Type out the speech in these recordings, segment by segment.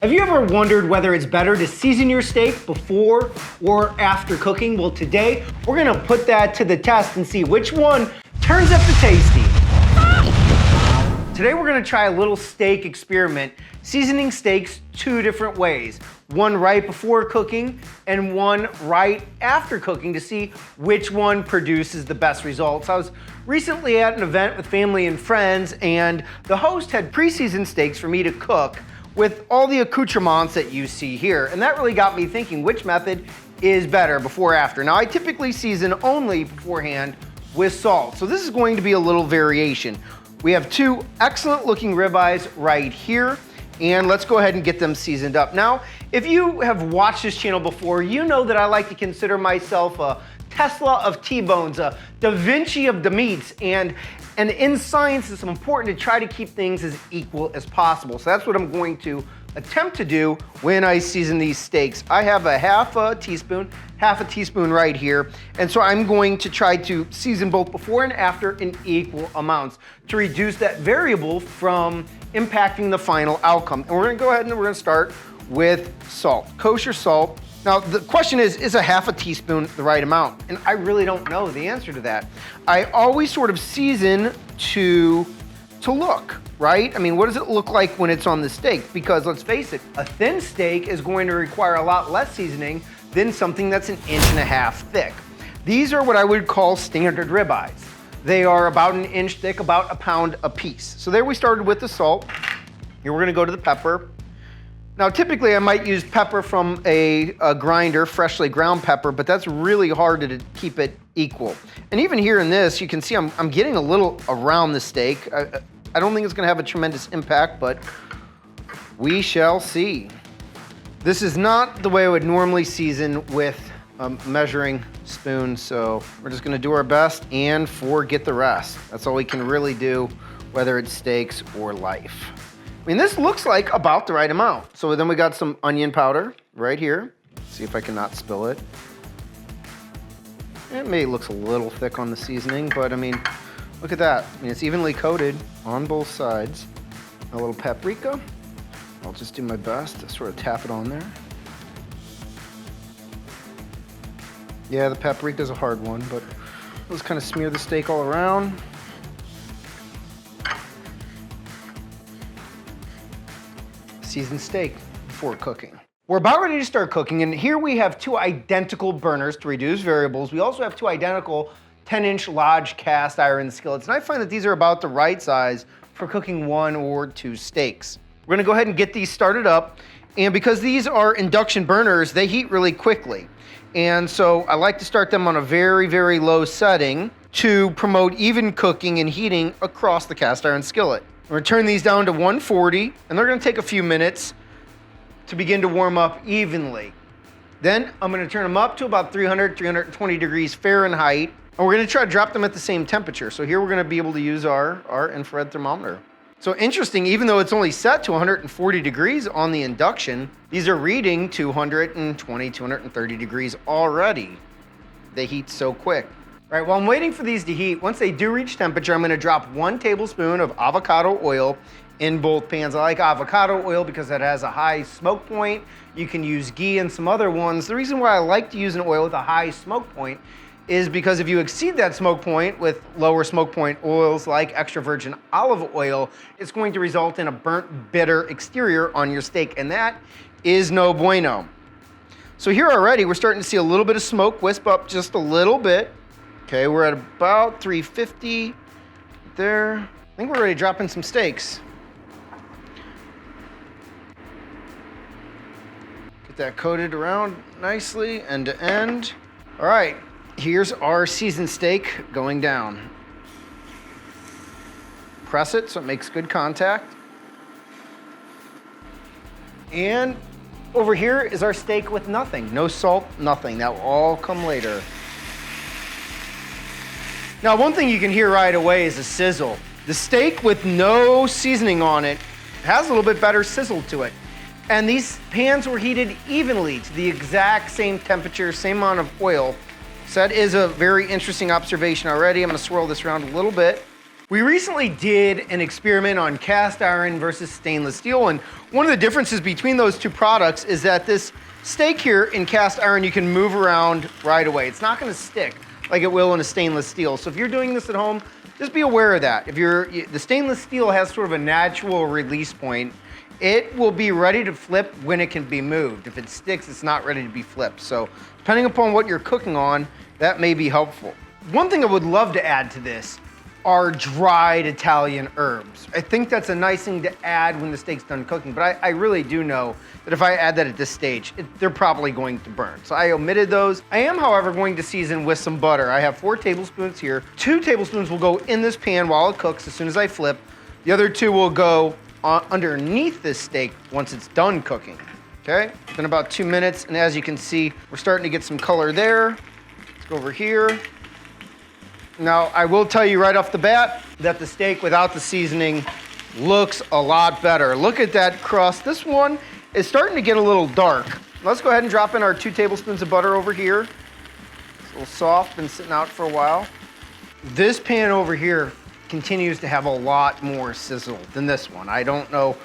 Have you ever wondered whether it's better to season your steak before or after cooking? Well, today we're gonna put that to the test and see which one turns up the tasty. Today we're gonna try a little steak experiment, seasoning steaks two different ways. One right before cooking and one right after cooking to see which one produces the best results. I was recently at an event with family and friends and the host had pre-seasoned steaks for me to cook with all the accoutrements that you see here. And that really got me thinking which method is better, before or after. Now I typically season only beforehand with salt. So this is going to be a little variation. We have two excellent looking ribeyes right here, and let's go ahead and get them seasoned up. Now, if you have watched this channel before, you know that I like to consider myself a Tesla of T-bones, a Da Vinci of the meats, and in science it's important to try to keep things as equal as possible. So that's what I'm going to attempt to do when I season these steaks. I have a half a teaspoon right here, and so I'm going to try to season both before and after in equal amounts to reduce that variable from impacting the final outcome. And we're gonna go ahead and we're gonna start with salt, kosher salt. Now the question is a half a teaspoon the right amount? And I really don't know the answer to that. I always sort of season to look, right? I mean, what does it look like when it's on the steak? Because let's face it, a thin steak is going to require a lot less seasoning than something that's 1.5 inches thick. These are what I would call standard ribeyes. They are about 1 inch thick, about 1 pound a piece. So there we started with the salt. Here we're gonna go to the pepper. Now typically I might use pepper from a grinder, freshly ground pepper, but that's really hard to keep it equal. And even here in this, you can see I'm getting a little around the steak. I don't think it's gonna have a tremendous impact, but we shall see. This is not the way I would normally season with a measuring spoon, so we're just gonna do our best and forget the rest. That's all we can really do, whether it's steaks or life. I mean, this looks like about the right amount. So then we got some onion powder right here. Let's see if I can not spill it. It may looks a little thick on the seasoning, but I mean, look at that. I mean, it's evenly coated on both sides. A little paprika. I'll just do my best to sort of tap it on there. Yeah, the paprika's a hard one, but let's kind of smear the steak all around. Seasoned steak before cooking. We're about ready to start cooking, and here we have two identical burners to reduce variables. We also have two identical 10-inch Lodge cast iron skillets, and I find that these are about the right size for cooking 1 or 2 steaks. We're gonna go ahead and get these started up, and because these are induction burners, they heat really quickly. And so I like to start them on a very, very low setting to promote even cooking and heating across the cast iron skillet. We're gonna turn these down to 140, and they're gonna take a few minutes to begin to warm up evenly. Then I'm gonna turn them up to about 300, 320 degrees Fahrenheit, and we're gonna try to drop them at the same temperature. So here we're gonna be able to use our infrared thermometer. So interesting, even though it's only set to 140 degrees on the induction, these are reading 220, 230 degrees already. They heat so quick. All right, while I'm waiting for these to heat, once they do reach temperature, I'm gonna drop 1 tablespoon of avocado oil in both pans. I like avocado oil because it has a high smoke point. You can use ghee and some other ones. The reason why I like to use an oil with a high smoke point is because if you exceed that smoke point with lower smoke point oils like extra virgin olive oil, it's going to result in a burnt, bitter exterior on your steak, and that is no bueno. So here already, we're starting to see a little bit of smoke wisp up just a little bit. Okay, we're at about 350 there. I think we're ready to drop in some steaks. Get that coated around nicely, end to end. All right, here's our seasoned steak going down. Press it so it makes good contact. And over here is our steak with nothing. No salt, nothing. That will all come later. Now, one thing you can hear right away is a sizzle. The steak with no seasoning on it has a little bit better sizzle to it. And these pans were heated evenly to the exact same temperature, same amount of oil. So that is a very interesting observation already. I'm gonna swirl this around a little bit. We recently did an experiment on cast iron versus stainless steel, and one of the differences between those two products is that this steak here in cast iron, you can move around right away. It's not gonna stick like it will in a stainless steel. So if you're doing this at home, just be aware of that. If the stainless steel has sort of a natural release point, it will be ready to flip when it can be moved. If it sticks, it's not ready to be flipped. So depending upon what you're cooking on, that may be helpful. One thing I would love to add to this are dried Italian herbs. I think that's a nice thing to add when the steak's done cooking, but I really do know that if I add that at this stage, they're probably going to burn. So I omitted those. I am, however, going to season with some butter. I have 4 tablespoons here. 2 tablespoons will go in this pan while it cooks as soon as I flip. The other 2 will go underneath this steak once it's done cooking. Okay, it's been about 2 minutes, and as you can see, we're starting to get some color there. Let's go over here. Now, I will tell you right off the bat that the steak without the seasoning looks a lot better. Look at that crust. This one is starting to get a little dark. Let's go ahead and drop in our 2 tablespoons of butter over here. It's a little soft, been sitting out for a while. This pan over here continues to have a lot more sizzle than this one. I don't know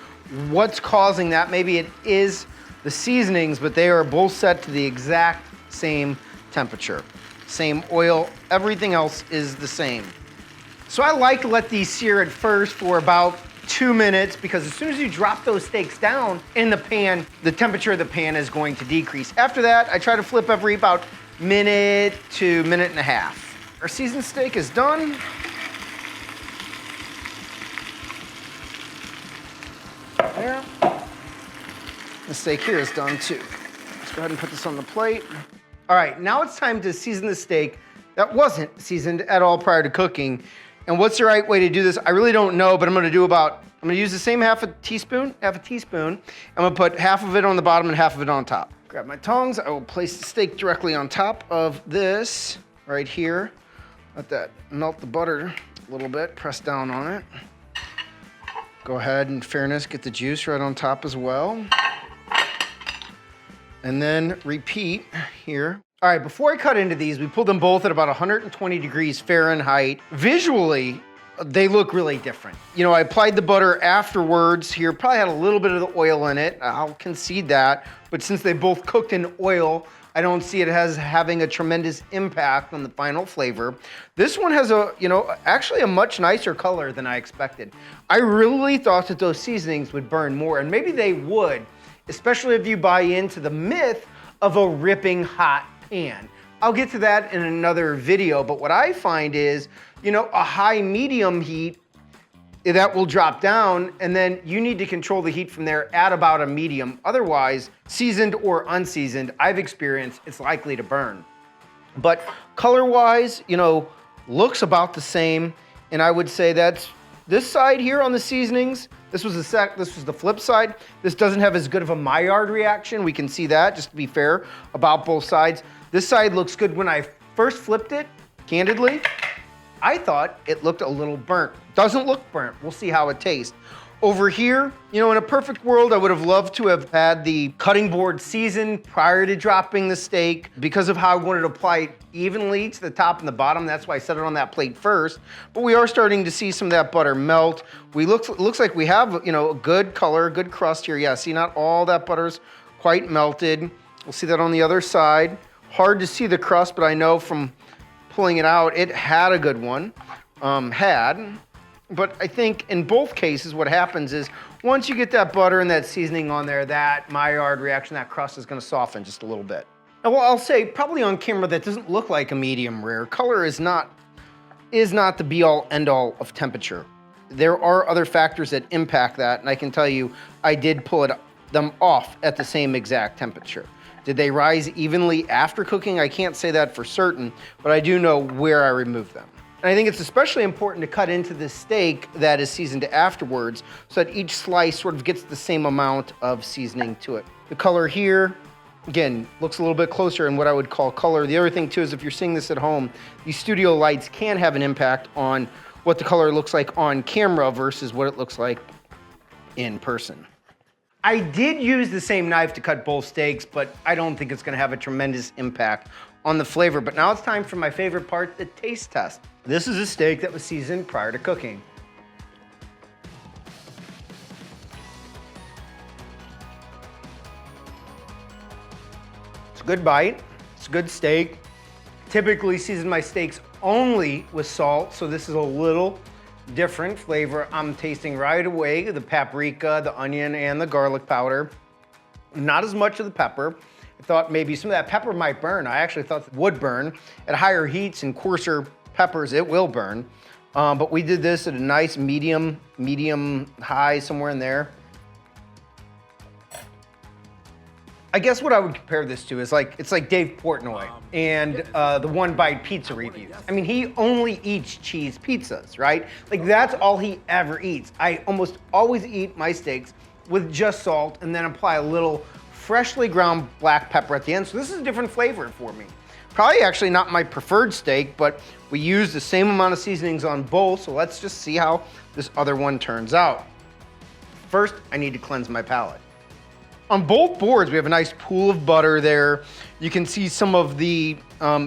what's causing that. Maybe it is the seasonings, but they are both set to the exact same temperature. Same oil, everything else is the same. So I like to let these sear at first for about 2 minutes, because as soon as you drop those steaks down in the pan, the temperature of the pan is going to decrease. After that, I try to flip every about minute to minute and a half. Our seasoned steak is done. There. The steak here is done too. Let's go ahead and put this on the plate. All right, now it's time to season the steak that wasn't seasoned at all prior to cooking. And what's the right way to do this? I really don't know, but I'm gonna use the same half a teaspoon. I'm gonna put half of it on the bottom and half of it on top. Grab my tongs, I will place the steak directly on top of this right here. Let that melt the butter a little bit, press down on it. Go ahead, in fairness, get the juice right on top as well. And then repeat here. All right, before I cut into these, we pulled them both at about 120 degrees Fahrenheit. Visually, they look really different. You know, I applied the butter afterwards here, probably had a little bit of the oil in it. I'll concede that. But since they both cooked in oil, I don't see it as having a tremendous impact on the final flavor. This one has actually a much nicer color than I expected. I really thought that those seasonings would burn more, and maybe they would, especially if you buy into the myth of a ripping hot pan. I'll get to that in another video, but what I find is, a high medium heat, that will drop down, and then you need to control the heat from there at about a medium. Otherwise, seasoned or unseasoned, I've experienced it's likely to burn. But color-wise, looks about the same, and I would say that's this side here on the seasonings. This was the flip side. This doesn't have as good of a Maillard reaction. We can see that, just to be fair, about both sides. This side looks good. When I first flipped it, candidly, I thought it looked a little burnt. Doesn't look burnt. We'll see how it tastes. Over here, in a perfect world, I would have loved to have had the cutting board seasoned prior to dropping the steak. Because of how I wanted to apply it evenly to the top and the bottom, that's why I set it on that plate first. But we are starting to see some of that butter melt. Looks like we have, a good color, good crust here. Yeah, see, not all that butter's quite melted. We'll see that on the other side. Hard to see the crust, but I know from pulling it out, it had a good one, but I think in both cases what happens is once you get that butter and that seasoning on there, that Maillard reaction, that crust is gonna soften just a little bit. Now, well, I'll say probably on camera that doesn't look like a medium rare. Color is not the be all end all of temperature. There are other factors that impact that, and I can tell you, I did pull them off at the same exact temperature. Did they rise evenly after cooking? I can't say that for certain, but I do know where I removed them. And I think it's especially important to cut into the steak that is seasoned afterwards so that each slice sort of gets the same amount of seasoning to it. The color here, again, looks a little bit closer in what I would call color. The other thing too is if you're seeing this at home, these studio lights can have an impact on what the color looks like on camera versus what it looks like in person. I did use the same knife to cut both steaks, but I don't think it's gonna have a tremendous impact on the flavor. But now it's time for my favorite part, the taste test. This is a steak that was seasoned prior to cooking. It's a good bite, it's a good steak. Typically season my steaks only with salt, so this is a little different flavor. I'm tasting right away the paprika, the onion, and the garlic powder. Not as much of the pepper. I thought maybe some of that pepper might burn. I actually thought it would burn. At higher heats and coarser peppers, it will burn. But we did this at a nice medium high, somewhere in there. I guess what I would compare this to is it's like Dave Portnoy and the One Bite Pizza reviews. I mean, he only eats cheese pizzas, right? Like that's all he ever eats. I almost always eat my steaks with just salt and then apply a little freshly ground black pepper at the end. So this is a different flavor for me. Probably actually not my preferred steak, but we use the same amount of seasonings on both. So let's just see how this other one turns out. First, I need to cleanse my palate. On both boards, we have a nice pool of butter there. You can see some of the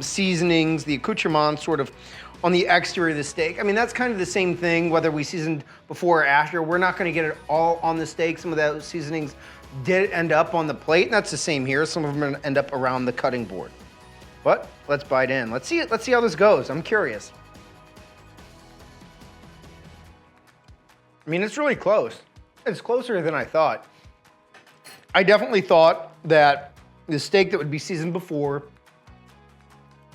seasonings, the accoutrements sort of on the exterior of the steak. I mean, that's kind of the same thing, whether we seasoned before or after. We're not gonna get it all on the steak. Some of those seasonings did end up on the plate, and that's the same here. Some of them are gonna end up around the cutting board. But let's bite in. Let's see how this goes. I'm curious. I mean, it's really close. It's closer than I thought. I definitely thought that the steak that would be seasoned before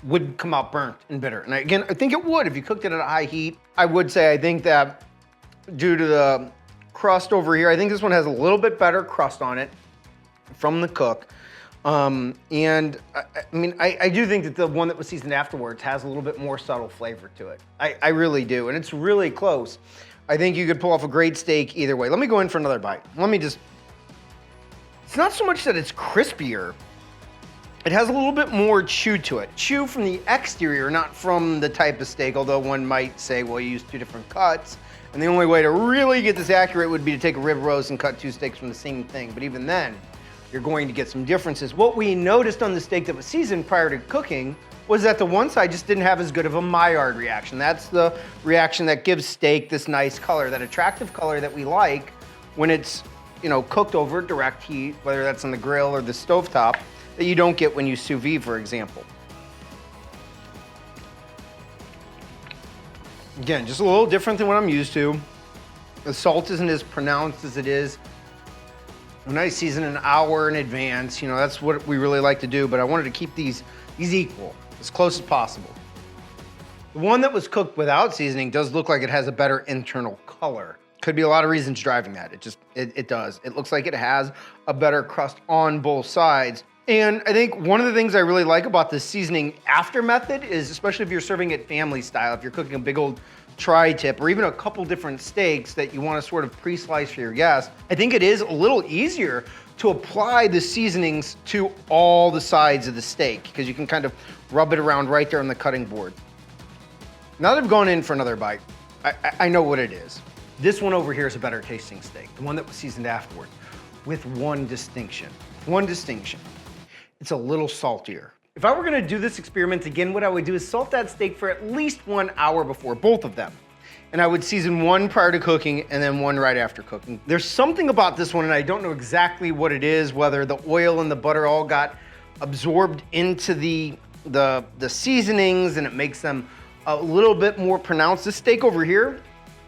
would come out burnt and bitter. And again, I think it would if you cooked it at a high heat. I would say I think that due to the crust over here, I think this one has a little bit better crust on it from the cook. And I mean, I do think that the one that was seasoned afterwards has a little bit more subtle flavor to it. I really do, and it's really close. I think you could pull off a great steak either way. Let me go in for another bite. It's not so much that it's crispier. It has a little bit more chew to it. Chew from the exterior, not from the type of steak, although one might say, well, you use two different cuts. And the only way to really get this accurate would be to take a rib roast and cut two steaks from the same thing. But even then, you're going to get some differences. What we noticed on the steak that was seasoned prior to cooking was that the one side just didn't have as good of a Maillard reaction. That's the reaction that gives steak this nice color, that attractive color that we like when it's, you know, cooked over direct heat, whether that's on the grill or the stovetop, that you don't get when you sous vide, for example. Again, just a little different than what I'm used to. The salt isn't as pronounced as it is when I season an hour in advance. You know, that's what we really like to do, but I wanted to keep these equal, as close as possible. The one that was cooked without seasoning does look like it has a better internal color. Could be a lot of reasons driving that. It does. It looks like it has a better crust on both sides. And I think one of the things I really like about the seasoning after method is, especially if you're serving it family style, if you're cooking a big old tri-tip or even a couple different steaks that you want to sort of pre-slice for your guests, I think it is a little easier to apply the seasonings to all the sides of the steak because you can kind of rub it around right there on the cutting board. Now that I've gone in for another bite, I know what it is. This one over here is a better tasting steak, the one that was seasoned afterward, with one distinction. One distinction. It's a little saltier. If I were gonna do this experiment again, what I would do is salt that steak for at least 1 hour before, both of them. And I would season one prior to cooking and then one right after cooking. There's something about this one, and I don't know exactly what it is, whether the oil and the butter all got absorbed into the seasonings and it makes them a little bit more pronounced. This steak over here,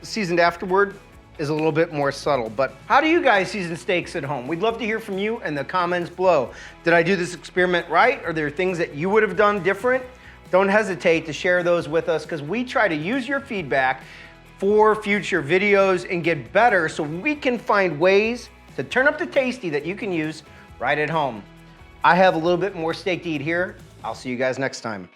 seasoned afterward, is a little bit more subtle. But how do you guys season steaks at home? We'd love to hear from you in the comments below. Did I do this experiment right? Are there things that you would have done different? Don't hesitate to share those with us because we try to use your feedback for future videos and get better so we can find ways to turn up the tasty that you can use right at home. I have a little bit more steak to eat here. I'll see you guys next time.